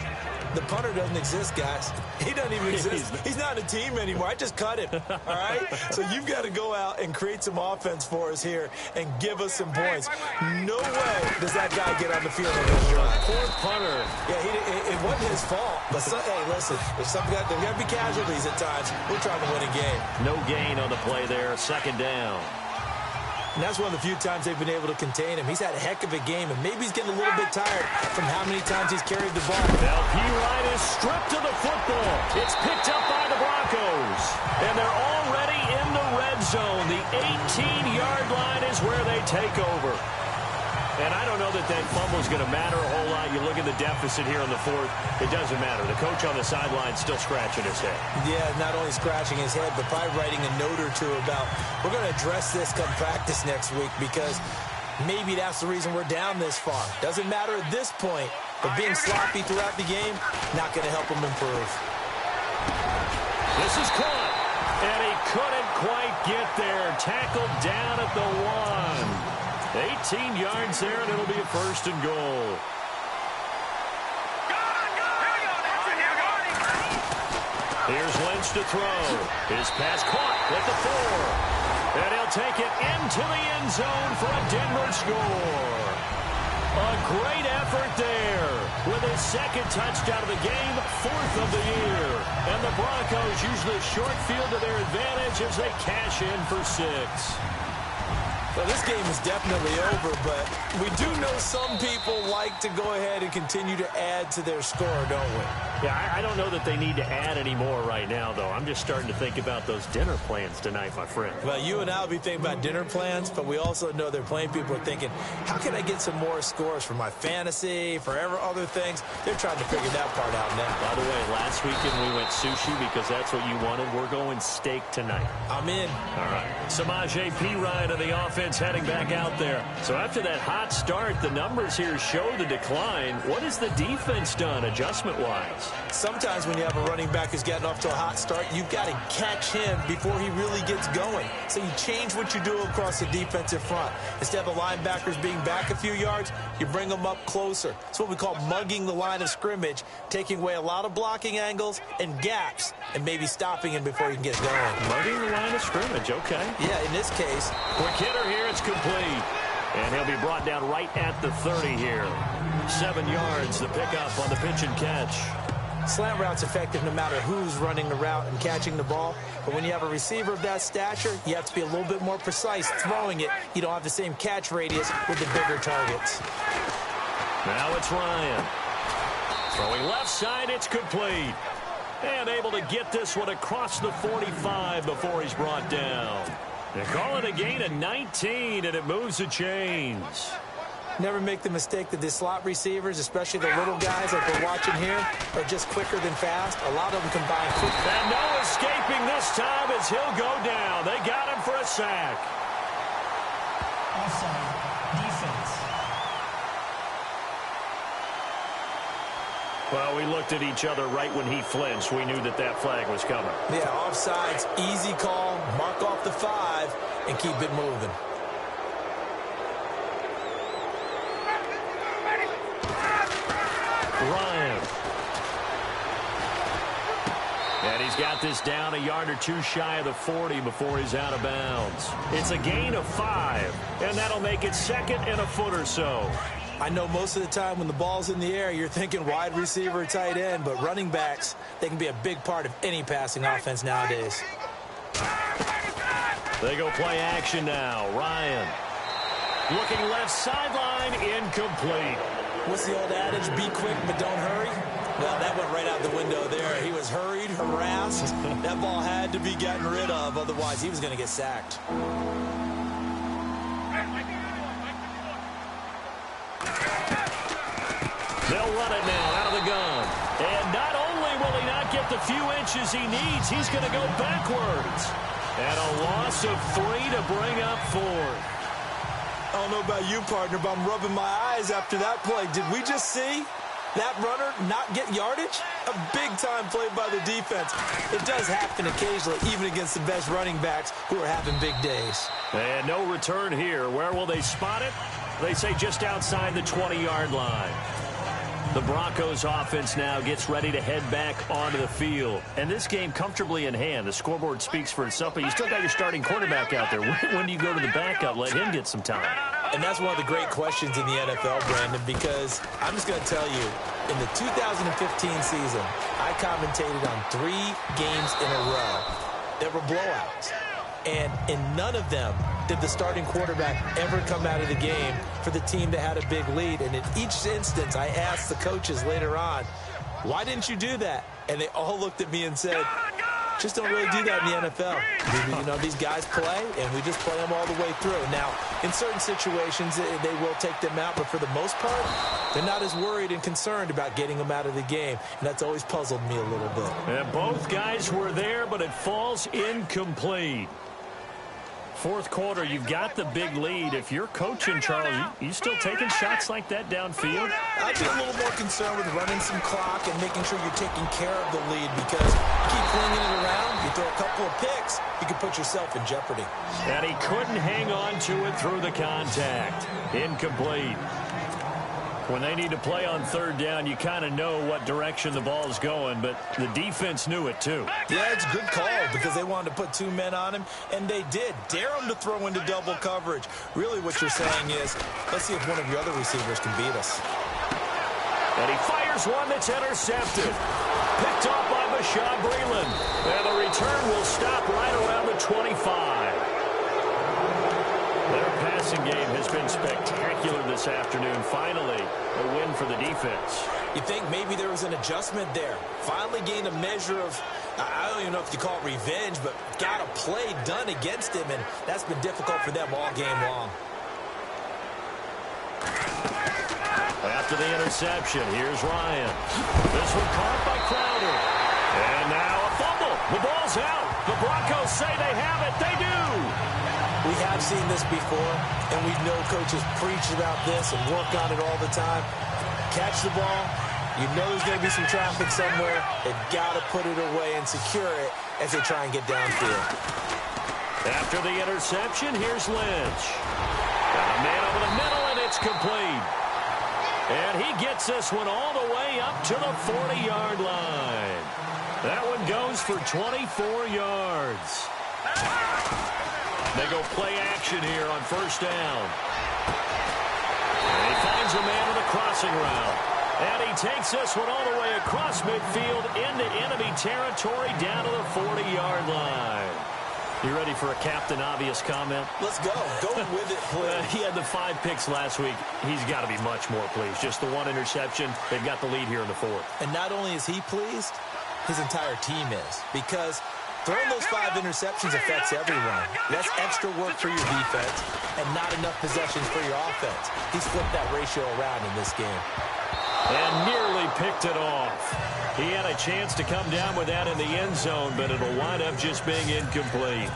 The punter doesn't exist, guys. He doesn't even exist. He's not a team anymore. I just cut him, all right? So you've got to go out and create some offense for us here and give us some points. No way does that guy get on the field on this drive. Poor punter. Yeah, it wasn't his fault. But, hey, listen, there's got to be casualties at times. We're trying to win a game. No gain on the play there. Second down. And that's one of the few times they've been able to contain him. He's had a heck of a game, and maybe he's getting a little bit tired from how many times he's carried the ball. Now P-Ryan is stripped of the football. It's picked up by the Broncos. And they're already in the red zone. The 18-yard line is where they take over. And I don't know that fumble is going to matter a whole lot. You look at the deficit here in the fourth, it doesn't matter. The coach on the sideline still scratching his head. Yeah, not only scratching his head, but probably writing a note or two about, we're going to address this come practice next week because maybe that's the reason we're down this far. Doesn't matter at this point, but being sloppy throughout the game, not going to help him improve. This is caught, and he couldn't quite get there. Tackled down at the 1. 18 yards there, and it'll be a first and goal. Here's Lynch to throw. His pass caught with the 4. And he'll take it into the end zone for a Denver score. A great effort there with his second touchdown of the game, 4th of the year. And the Broncos use the short field to their advantage as they cash in for 6. Well, this game is definitely over, but we do know some people like to go ahead and continue to add to their score, don't we? Yeah, I don't know that they need to add any more right now, though. I'm just starting to think about those dinner plans tonight, my friend. Well, you and I will be thinking about dinner plans, but we also know they're playing people are thinking, how can I get some more scores for my fantasy, for other things? They're trying to figure that part out now. By the way, last weekend we went sushi because that's what you wanted. We're going steak tonight. I'm in. All right. Samaje Perine of the offense heading back out there. So after that hot start, the numbers here show the decline. What has the defense done adjustment-wise? Sometimes when you have a running back who's gotten off to a hot start, you've got to catch him before he really gets going. So you change what you do across the defensive front. Instead of the linebackers being back a few yards, you bring them up closer. It's what we call mugging the line of scrimmage, taking away a lot of blocking angles and gaps and maybe stopping him before he can get going. Mugging the line of scrimmage, okay. Yeah, in this case. Quick hitter here, it's complete. And he'll be brought down right at the 30 here. 7 yards, the pickup on the pitch and catch. Slant route's effective no matter who's running the route and catching the ball. But when you have a receiver of that stature, you have to be a little bit more precise throwing it. You don't have the same catch radius with the bigger targets. Now it's Ryan. Throwing left side, it's complete. And able to get this one across the 45 before he's brought down. They call it a gain of 19, and it moves the chains. Never make the mistake that the slot receivers, especially the little guys like we're watching here, are just quicker than fast. A lot of them combine quick. And no escaping this time as he'll go down. They got him for a sack. Offside, defense. Well, we looked at each other right when he flinched. We knew that that flag was coming. Yeah, offsides, easy call, mark off the 5, and keep it moving. Ryan. And he's got this down a yard or two shy of the 40 before he's out of bounds. It's a gain of 5, and that'll make it 2nd and a foot or so. I know most of the time when the ball's in the air, you're thinking wide receiver, tight end, but running backs, they can be a big part of any passing offense nowadays. They go play action now. Ryan. Looking left sideline, incomplete. What's the old adage? Be quick, but don't hurry. Well, that went right out the window there. He was hurried, harassed. That ball had to be gotten rid of, otherwise he was going to get sacked. They'll run it now out of the gun. And not only will he not get the few inches he needs, he's going to go backwards. And a loss of 3 to bring up 4. I don't know about you, partner, but I'm rubbing my eyes after that play. Did we just see that runner not get yardage? A big-time play by the defense. It does happen occasionally, even against the best running backs who are having big days. And no return here. Where will they spot it? They say just outside the 20-yard line. The Broncos offense now gets ready to head back onto the field. And this game comfortably in hand. The scoreboard speaks for itself, but you still got your starting quarterback out there. When do you go to the backup? Let him get some time. And that's one of the great questions in the NFL, Brandon, because I'm just going to tell you, in the 2015 season, I commentated on 3 games in a row that were blowouts. And in none of them did the starting quarterback ever come out of the game for the team that had a big lead. And in each instance, I asked the coaches later on, why didn't you do that? And they all looked at me and said, just don't really do that in the NFL. You know, these guys play, and we just play them all the way through. Now, in certain situations, they will take them out, but for the most part, they're not as worried and concerned about getting them out of the game, and that's always puzzled me a little bit. And both guys were there, but it falls incomplete. Fourth quarter, you've got the big lead. If you're coaching, Charles, you still taking shots like that downfield? I'd be a little more concerned with running some clock and making sure you're taking care of the lead, because you keep flinging it around, you throw a couple of picks, you can put yourself in jeopardy. And he couldn't hang on to it through the contact. Incomplete. When they need to play on third down, you kind of know what direction the ball's going, but the defense knew it too. Yeah, it's a good call because they wanted to put 2 men on him, and they did. Dare him to throw into double coverage. Really what you're saying is, let's see if one of your other receivers can beat us. And he fires one that's intercepted. Picked off by Bashaud Breeland. And the return will stop right around the 25. Their passing game has been spectacular this afternoon. Finally, a win for the defense. You think maybe there was an adjustment there. Finally gained a measure of, I don't even know if you call it revenge, but got a play done against him, and that's been difficult for them all game long. After the interception, here's Ryan. This one caught by Crowder. And now a fumble. The ball's out. The Broncos say they have it. They do. We have seen this before, and we know coaches preach about this and work on it all the time. Catch the ball. You know there's going to be some traffic somewhere. They've got to put it away and secure it as they try and get downfield. After the interception, here's Lynch. Got a man over the middle, and it's complete. And he gets this one all the way up to the 40-yard line. That one goes for 24 yards. They go play action here on first down. And he finds a man with a crossing route. And he takes this one all the way across midfield into enemy territory down to the 40-yard line. You ready for a Captain Obvious comment? Let's go. Go with it, please. He had the 5 picks last week. He's got to be much more pleased. Just the 1 interception. They've got the lead here in the 4th. And not only is he pleased, his entire team is. Because throwing those 5 interceptions affects everyone. That's extra work for your defense and not enough possessions for your offense. He's flipped that ratio around in this game. And nearly picked it off. He had a chance to come down with that in the end zone, but it'll wind up just being incomplete.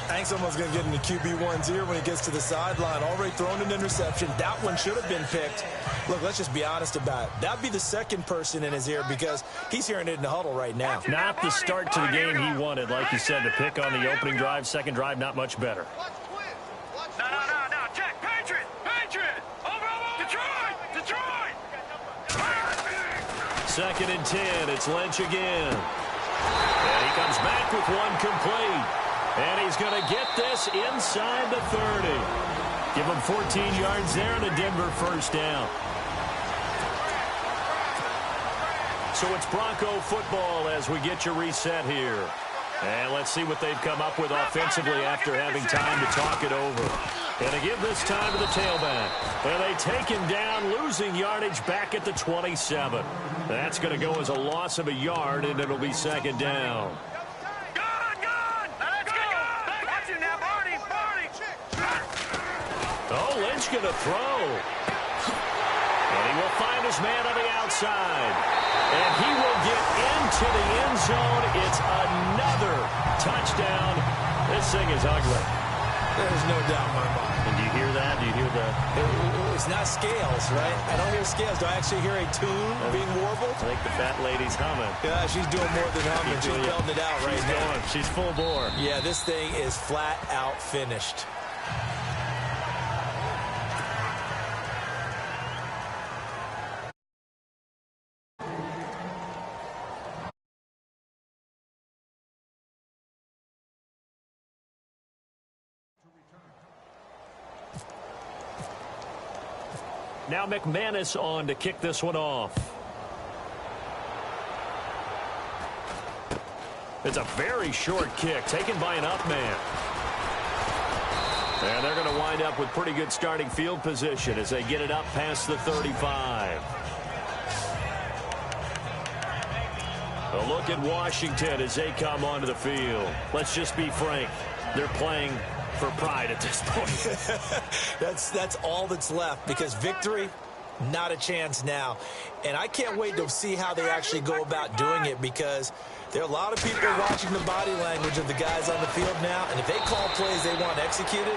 I think someone's going to get into QB1's ear when he gets to the sideline. Already thrown an interception. That one should have been picked. Look, let's just be honest about it. That'd be the second person in his ear because he's hearing it in the huddle right now. Not the start to the game he wanted. Like you said, the pick on the opening drive, second drive, not much better. No. Check. Patriot. Over. Detroit. 2nd and 10. It's Lynch again. And he comes back with one complete. And he's going to get this inside the 30. Give him 14 yards there and a Denver first down. So it's Bronco football as we get you reset here. And let's see what they've come up with offensively after having time to talk it over. And to give this time to the tailback. And they take him down, losing yardage back at the 27. That's going to go as a loss of a yard, and it'll be 2nd down. Oh, Lynch going to throw. And he will find his man on the outside. And he will get into the end zone. It's another touchdown. This thing is ugly. There's no doubt in my mind. And do you hear that? Do you hear that? It's not scales, right? I don't hear scales. Do I actually hear a tune being warbled? I think the fat lady's humming. Yeah, she's doing more than humming. She's belting it out right now. She's full bore. Yeah, this thing is flat out finished. Now McManus on to kick this one off. It's a very short kick taken by an up man. And they're going to wind up with pretty good starting field position as they get it up past the 35. A look at Washington as they come onto the field. Let's just be frank. They're playing for pride at this point. That's all that's left because victory, not a chance now. And I can't wait to see how they actually go about doing it because there are a lot of people watching the body language of the guys on the field now. And if they call plays they want executed,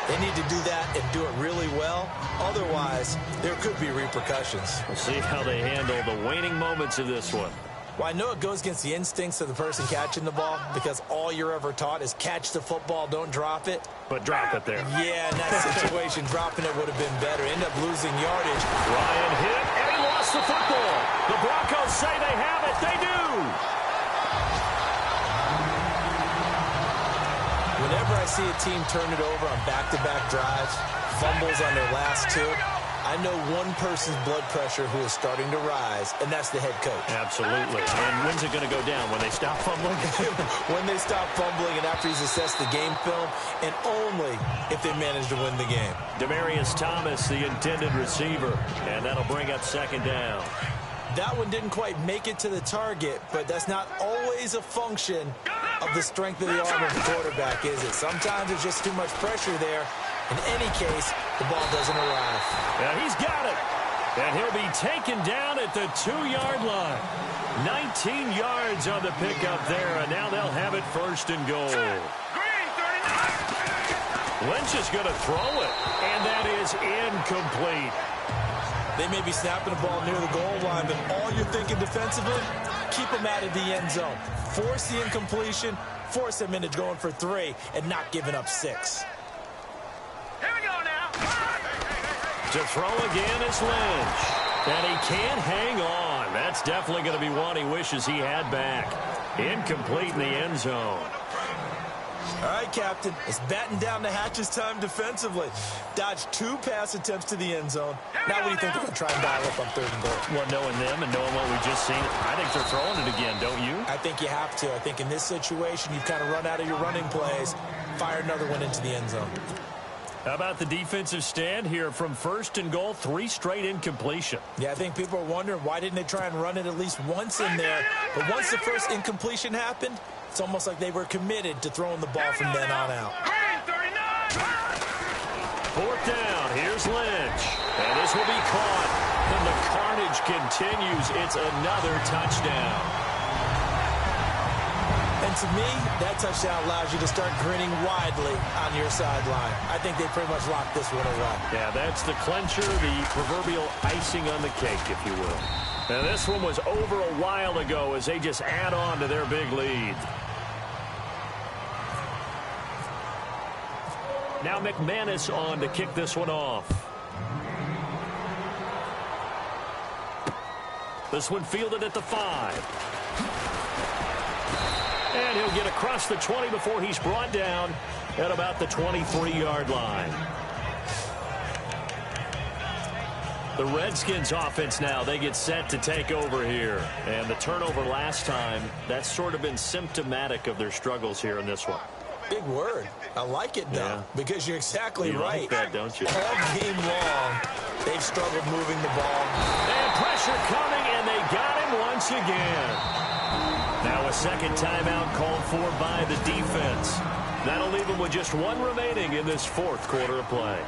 they need to do that and do it really well. Otherwise, there could be repercussions. We'll see how they handle the waning moments of this one. Well, I know it goes against the instincts of the person catching the ball because all you're ever taught is catch the football, don't drop it. But drop it there. Yeah, in that situation, dropping it would have been better. End up losing yardage. Ryan hit, and he lost the football. The Broncos say they have it. They do. Whenever I see a team turn it over on back-to-back drives, fumbles on their last two, I know one person's blood pressure who is starting to rise, and that's the head coach. Absolutely. And when's it going to go down? When they stop fumbling? When they stop fumbling and after he's assessed the game film, and only if they manage to win the game. Demaryius Thomas, the intended receiver, and that'll bring up 2nd down. That one didn't quite make it to the target, but that's not always a function of the strength of the arm of the quarterback, is it? Sometimes there's just too much pressure there. In any case, the ball doesn't arrive. And he's got it. And he'll be taken down at the 2-yard line. 19 yards on the pickup there, and now they'll have it 1st and goal. Lynch is going to throw it, and that is incomplete. They may be snapping the ball near the goal line, but all you're thinking defensively, keep them out of the end zone. Force the incompletion, force them into going for 3, and not giving up 6. Here we go now. To throw again is Lynch. And he can't hang on. That's definitely going to be one he wishes he had back. Incomplete in the end zone. All right, Captain. It's batten down the hatches time defensively. Dodged 2 pass attempts to the end zone. Now what do you think they're going to try and dial up on 3rd and goal? Well, knowing them and knowing what we just seen, I think they're throwing it again, don't you? I think you have to. I think in this situation, you've kind of run out of your running plays. Fire another one into the end zone. How about the defensive stand here from 1st and goal, 3 straight incompletion? Yeah, I think people are wondering why didn't they try and run it at least once in there. But once the first incompletion happened, it's almost like they were committed to throwing the ball from then on out. 4th down, here's Lynch. And this will be caught. And the carnage continues. It's another touchdown. And to me, that touchdown allows you to start grinning widely on your sideline. I think they pretty much locked this one away. Yeah, that's the clincher, the proverbial icing on the cake, if you will. Now, this one was over a while ago as they just add on to their big lead. Now McManus on to kick this one off. This one fielded at the 5. And he'll get across the 20 before he's brought down at about the 23-yard line. The Redskins offense now, they get set to take over here. And the turnover last time, that's sort of been symptomatic of their struggles here in this one. Big word. I like it, though, because you're exactly right. You like that, don't you? All game long, they've struggled moving the ball. And pressure coming, and they got him once again. Now a second timeout called for by the defense. That'll leave them with just 1 remaining in this 4th quarter of play.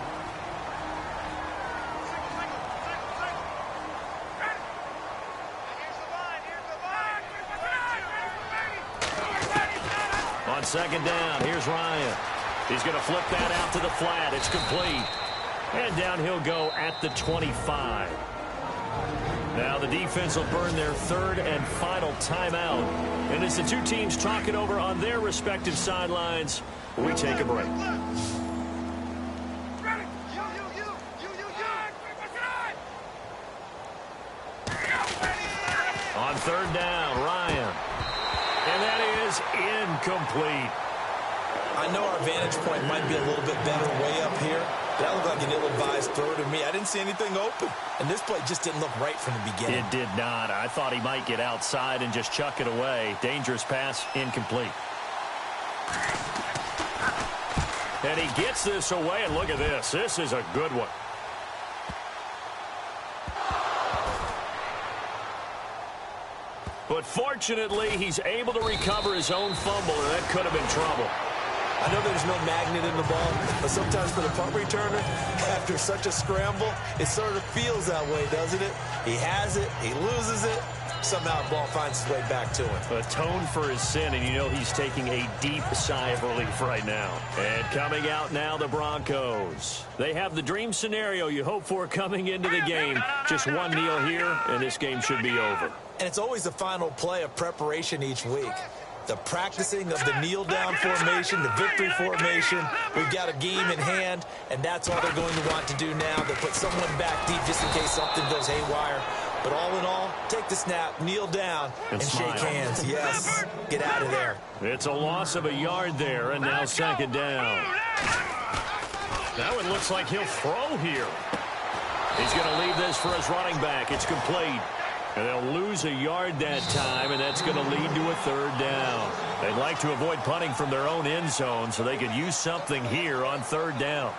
On 2nd down, here's Ryan. He's going to flip that out to the flat. It's complete. And down he'll go at the 25. Now the defense will burn their 3rd and final timeout. And as the 2 teams talk it over on their respective sidelines, we take a break. On 3rd down, Ryan. And that is incomplete. I know our vantage point might be a little bit better way up here. That looked like an ill-advised throw to me. I didn't see anything open. And this play just didn't look right from the beginning. It did not. I thought he might get outside and just chuck it away. Dangerous pass, incomplete. And he gets this away, and look at this. This is a good one. But fortunately, he's able to recover his own fumble, and that could have been trouble. I know there's no magnet in the ball, but sometimes for the punt returner, after such a scramble, it sort of feels that way, doesn't it? He has it, he loses it, somehow the ball finds its way back to him. Atone for his sin, and you know he's taking a deep sigh of relief right now. And coming out now, the Broncos. They have the dream scenario you hope for coming into the game. Just one kneel here, and this game should be over. And it's always the final play of preparation each week. The practicing of the kneel-down formation, the victory formation. We've got a game in hand, and that's all they're going to want to do now. They put someone back deep just in case something goes haywire. But all in all, take the snap, kneel down, and shake hands. Yes, get out of there. It's a loss of a yard there, and now 2nd down. Now it looks like he'll throw here. He's going to leave this for his running back. It's complete. And they'll lose a yard that time, and that's going to lead to a 3rd down. They'd like to avoid punting from their own end zone so they could use something here on 3rd down.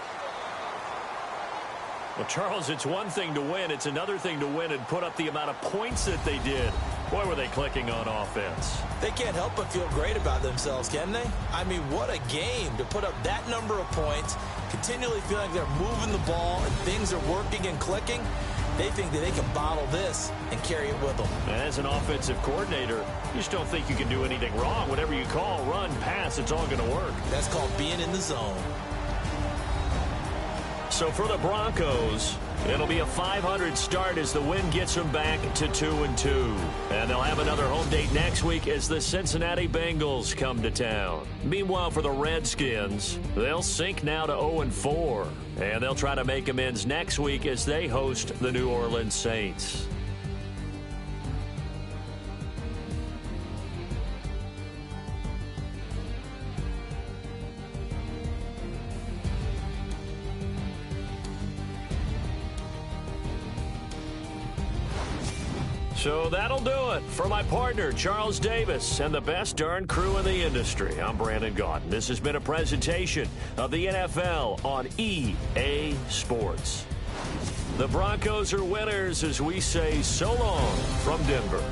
Well, Charles, it's one thing to win. It's another thing to win and put up the amount of points that they did. Boy, were they clicking on offense. They can't help but feel great about themselves, can they? I mean, what a game to put up that number of points, continually feeling like they're moving the ball and things are working and clicking. They think that they can bottle this and carry it with them. And as an offensive coordinator, you just don't think you can do anything wrong. Whatever you call, run, pass, it's all going to work. That's called being in the zone. So for the Broncos, it'll be a 500 start as the win gets them back to 2-2. And they'll have another home date next week as the Cincinnati Bengals come to town. Meanwhile, for the Redskins, they'll sink now to 0-4. And they'll try to make amends next week as they host the New Orleans Saints. So that'll do it. For my partner, Charles Davis, and the best darn crew in the industry, I'm Brandon Gaudin. This has been a presentation of the NFL on EA Sports. The Broncos are winners as we say so long from Denver.